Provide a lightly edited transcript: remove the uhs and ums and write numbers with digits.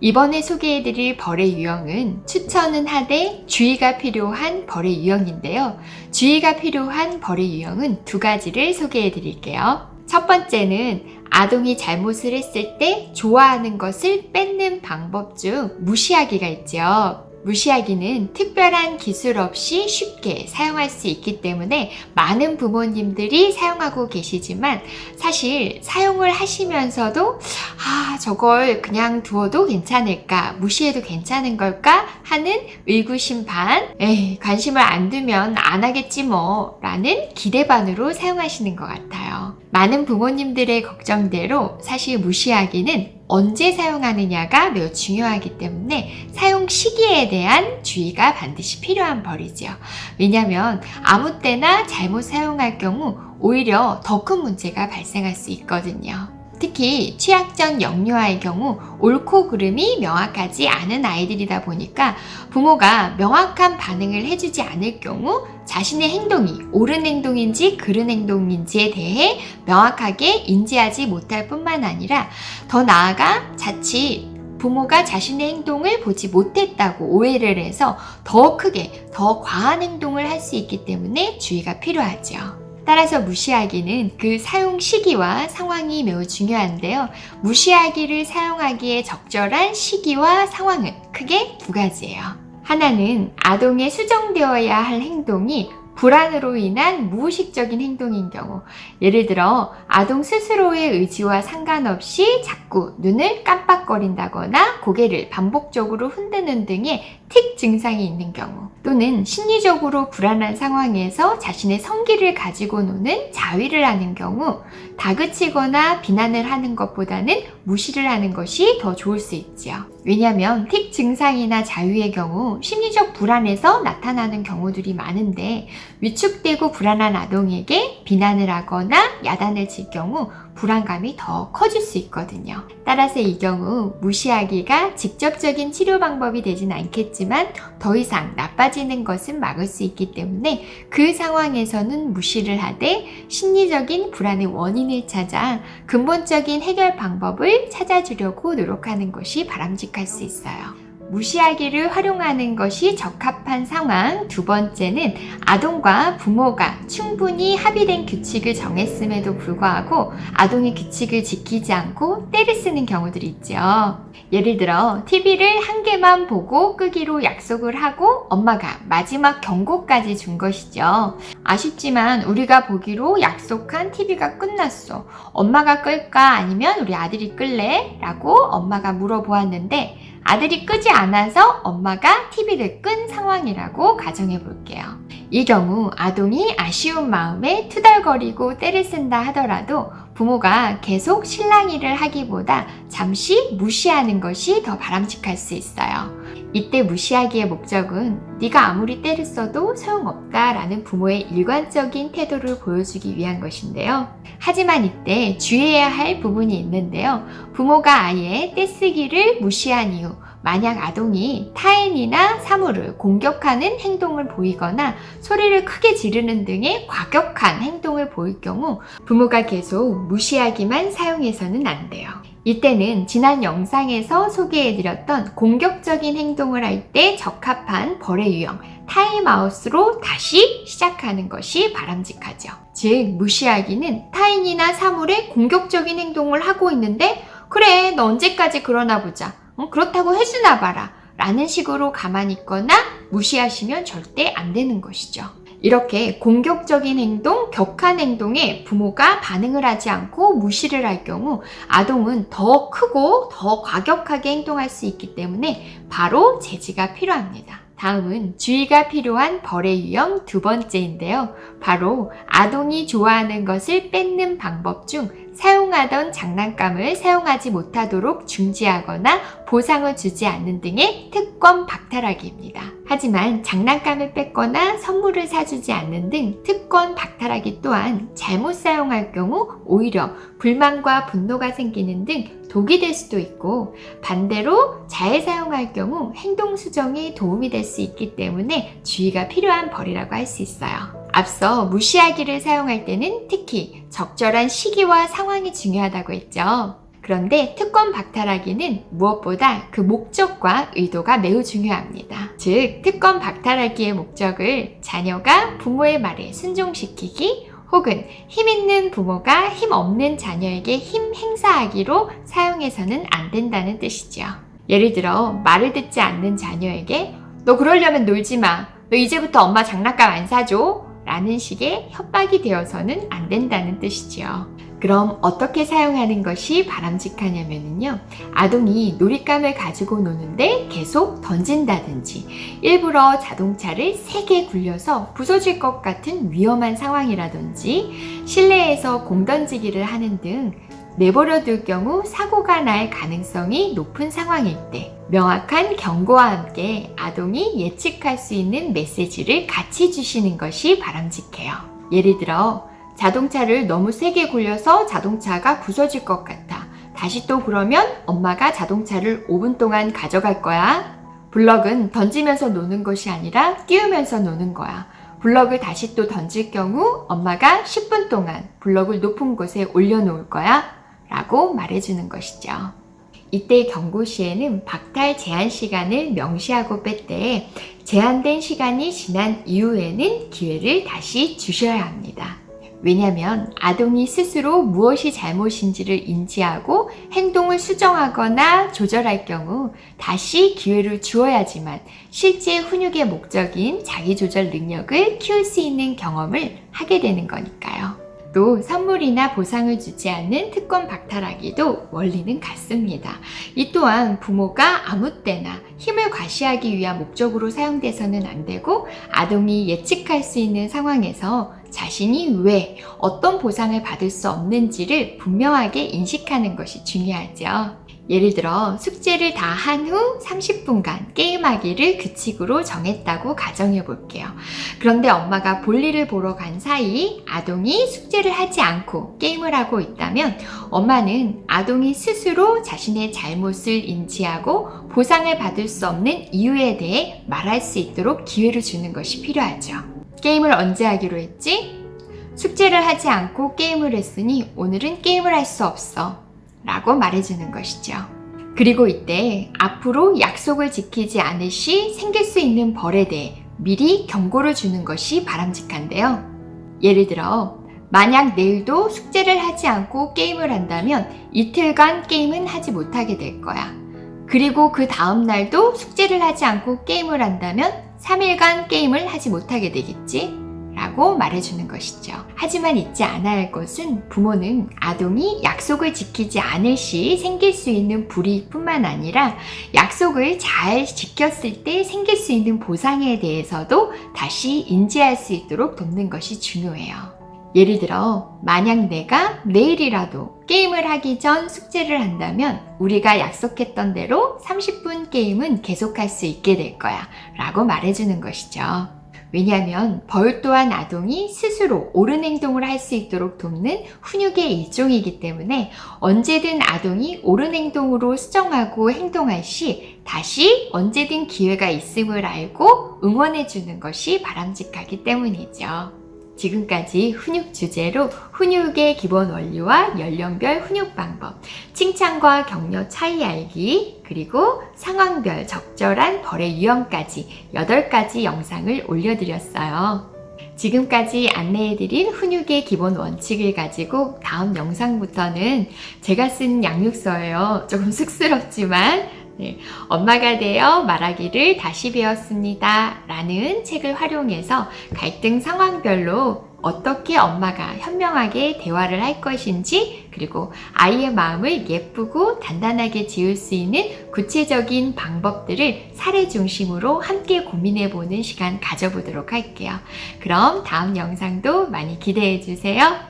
이번에 소개해드릴 벌의 유형은 추천은 하되 주의가 필요한 벌의 유형인데요. 주의가 필요한 벌의 유형은 두 가지를 소개해드릴게요. 첫 번째는 아동이 잘못을 했을 때 좋아하는 것을 뺏는 방법 중 무시하기가 있죠. 무시하기는 특별한 기술 없이 쉽게 사용할 수 있기 때문에 많은 부모님들이 사용하고 계시지만 사실 사용을 하시면서도 저걸 그냥 두어도 괜찮을까? 무시해도 괜찮은 걸까? 하는 의구심 반, 관심을 안 두면 안 하겠지 뭐 라는 기대 반으로 사용하시는 것 같아요. 많은 부모님들의 걱정대로 사실 무시하기는 언제 사용하느냐가 매우 중요하기 때문에 사용 시기에 대한 주의가 반드시 필요한 벌이죠. 왜냐하면 아무 때나 잘못 사용할 경우 오히려 더 큰 문제가 발생할 수 있거든요. 특히 취약전 영유아의 경우 옳고 그름이 명확하지 않은 아이들이다 보니까 부모가 명확한 반응을 해주지 않을 경우 자신의 행동이 옳은 행동인지 그른 행동인지에 대해 명확하게 인지하지 못할 뿐만 아니라 더 나아가 자칫 부모가 자신의 행동을 보지 못했다고 오해를 해서 더 크게, 더 과한 행동을 할 수 있기 때문에 주의가 필요하죠. 따라서 무시하기는 그 사용 시기와 상황이 매우 중요한데요. 무시하기를 사용하기에 적절한 시기와 상황은 크게 두 가지예요. 하나는 아동의 수정되어야 할 행동이 불안으로 인한 무의식적인 행동인 경우, 예를 들어 아동 스스로의 의지와 상관없이 자꾸 눈을 깜빡거린다거나 고개를 반복적으로 흔드는 등의 틱 증상이 있는 경우, 또는 심리적으로 불안한 상황에서 자신의 성기를 가지고 노는 자위를 하는 경우, 다그치거나 비난을 하는 것보다는 무시를 하는 것이 더 좋을 수 있죠. 왜냐하면 틱 증상이나 자위의 경우 심리적 불안에서 나타나는 경우들이 많은데, 위축되고 불안한 아동에게 비난을 하거나 야단을 칠 경우 불안감이 더 커질 수 있거든요. 따라서 이 경우 무시하기가 직접적인 치료 방법이 되진 않겠지만 더 이상 나빠지는 것은 막을 수 있기 때문에 그 상황에서는 무시를 하되 심리적인 불안의 원인을 찾아 근본적인 해결 방법을 찾아주려고 노력하는 것이 바람직할 수 있어요. 무시하기를 활용하는 것이 적합한 상황 두 번째는 아동과 부모가 충분히 합의된 규칙을 정했음에도 불구하고 아동이 규칙을 지키지 않고 때를 쓰는 경우들이 있죠. 예를 들어 TV를 한 개만 보고 끄기로 약속을 하고 엄마가 마지막 경고까지 준 것이죠. 아쉽지만 우리가 보기로 약속한 TV가 끝났어. 엄마가 끌까 아니면 우리 아들이 끌래? 라고 엄마가 물어보았는데 아들이 끄지 않아서 엄마가 TV를 끈 상황이라고 가정해 볼게요. 이 경우 아동이 아쉬운 마음에 투덜거리고 때를 쓴다 하더라도 부모가 계속 실랑이를 하기보다 잠시 무시하는 것이 더 바람직할 수 있어요. 이때 무시하기의 목적은 네가 아무리 때를 써도 소용없다라는 부모의 일관적인 태도를 보여주기 위한 것인데요. 하지만 이때 주의해야 할 부분이 있는데요. 부모가 아예 떼쓰기를 무시한 이유, 만약 아동이 타인이나 사물을 공격하는 행동을 보이거나 소리를 크게 지르는 등의 과격한 행동을 보일 경우 부모가 계속 무시하기만 사용해서는 안 돼요. 이때는 지난 영상에서 소개해드렸던 공격적인 행동을 할 때 적합한 벌의 유형 타임아웃으로 다시 시작하는 것이 바람직하죠. 즉 무시하기는 타인이나 사물에 공격적인 행동을 하고 있는데 그래 너 언제까지 그러나 보자. 그렇다고 해주나 봐라 라는 식으로 가만히 있거나 무시하시면 절대 안 되는 것이죠. 이렇게 공격적인 행동, 격한 행동에 부모가 반응을 하지 않고 무시를 할 경우 아동은 더 크고 더 과격하게 행동할 수 있기 때문에 바로 제지가 필요합니다. 다음은 주의가 필요한 벌의 유형 두 번째인데요. 바로 아동이 좋아하는 것을 뺏는 방법 중 사용하던 장난감을 사용하지 못하도록 중지하거나 보상을 주지 않는 등의 특권 박탈하기입니다. 하지만 장난감을 뺏거나 선물을 사주지 않는 등 특권 박탈하기 또한 잘못 사용할 경우 오히려 불만과 분노가 생기는 등 독이 될 수도 있고 반대로 잘 사용할 경우 행동 수정에 도움이 될 수 있기 때문에 주의가 필요한 벌이라고 할 수 있어요. 앞서 무시하기를 사용할 때는 특히 적절한 시기와 상황이 중요하다고 했죠. 그런데 특권 박탈하기는 무엇보다 그 목적과 의도가 매우 중요합니다. 즉, 특권 박탈하기의 목적을 자녀가 부모의 말에 순종시키기 혹은 힘 있는 부모가 힘 없는 자녀에게 힘 행사하기로 사용해서는 안 된다는 뜻이죠. 예를 들어 말을 듣지 않는 자녀에게 너 그러려면 놀지 마. 너 이제부터 엄마 장난감 안 사줘. 라는 식의 협박이 되어서는 안 된다는 뜻이죠. 그럼 어떻게 사용하는 것이 바람직하냐면요. 아동이 놀잇감을 가지고 노는데 계속 던진다든지 일부러 자동차를 세게 굴려서 부서질 것 같은 위험한 상황이라든지 실내에서 공 던지기를 하는 등 내버려 둘 경우 사고가 날 가능성이 높은 상황일 때 명확한 경고와 함께 아동이 예측할 수 있는 메시지를 같이 주시는 것이 바람직해요. 예를 들어 자동차를 너무 세게 굴려서 자동차가 부서질 것 같아. 다시 또 그러면 엄마가 자동차를 5분 동안 가져갈 거야. 블럭은 던지면서 노는 것이 아니라 띄우면서 노는 거야. 블럭을 다시 또 던질 경우 엄마가 10분 동안 블럭을 높은 곳에 올려놓을 거야. 라고 말해주는 것이죠. 이때 경고 시에는 박탈 제한 시간을 명시하고 뺄때 제한된 시간이 지난 이후에는 기회를 다시 주셔야 합니다. 왜냐하면 아동이 스스로 무엇이 잘못인지를 인지하고 행동을 수정하거나 조절할 경우 다시 기회를 주어야지만 실제 훈육의 목적인 자기조절 능력을 키울 수 있는 경험을 하게 되는 거니까요. 또 선물이나 보상을 주지 않는 특권 박탈하기도 원리는 같습니다. 이 또한 부모가 아무 때나 힘을 과시하기 위한 목적으로 사용돼서는 안 되고 아동이 예측할 수 있는 상황에서 자신이 왜 어떤 보상을 받을 수 없는지를 분명하게 인식하는 것이 중요하죠. 예를 들어 숙제를 다 한 후 30분간 게임하기를 규칙으로 정했다고 가정해 볼게요. 그런데 엄마가 볼일을 보러 간 사이 아동이 숙제를 하지 않고 게임을 하고 있다면 엄마는 아동이 스스로 자신의 잘못을 인지하고 보상을 받을 수 없는 이유에 대해 말할 수 있도록 기회를 주는 것이 필요하죠. 게임을 언제 하기로 했지? 숙제를 하지 않고 게임을 했으니 오늘은 게임을 할 수 없어. 라고 말해주는 것이죠. 그리고 이때 앞으로 약속을 지키지 않을 시 생길 수 있는 벌에 대해 미리 경고를 주는 것이 바람직한데요. 예를 들어 만약 내일도 숙제를 하지 않고 게임을 한다면 이틀간 게임은 하지 못하게 될 거야. 그리고 그 다음 날도 숙제를 하지 않고 게임을 한다면 3일간 게임을 하지 못하게 되겠지? 라고 말해주는 것이죠. 하지만 잊지 않아야 할 것은 부모는 아동이 약속을 지키지 않을 시 생길 수 있는 불이익뿐만 아니라 약속을 잘 지켰을 때 생길 수 있는 보상에 대해서도 다시 인지할 수 있도록 돕는 것이 중요해요. 예를 들어 만약 내가 내일이라도 게임을 하기 전 숙제를 한다면 우리가 약속했던 대로 30분 게임은 계속할 수 있게 될 거야 라고 말해주는 것이죠. 왜냐하면 벌 또한 아동이 스스로 옳은 행동을 할 수 있도록 돕는 훈육의 일종이기 때문에 언제든 아동이 옳은 행동으로 수정하고 행동할 시 다시 언제든 기회가 있음을 알고 응원해 주는 것이 바람직하기 때문이죠. 지금까지 훈육 주제로 훈육의 기본 원리와 연령별 훈육 방법, 칭찬과 격려 차이 알기, 그리고 상황별 적절한 벌의 유형까지 8가지 영상을 올려드렸어요. 지금까지 안내해드린 훈육의 기본 원칙을 가지고 다음 영상부터는 제가 쓴 양육서예요. 조금 쑥스럽지만 엄마가 되어 말하기를 다시 배웠습니다 라는 책을 활용해서 갈등 상황별로 어떻게 엄마가 현명하게 대화를 할 것인지 그리고 아이의 마음을 예쁘고 단단하게 지을 수 있는 구체적인 방법들을 사례 중심으로 함께 고민해보는 시간 가져보도록 할게요. 그럼 다음 영상도 많이 기대해 주세요.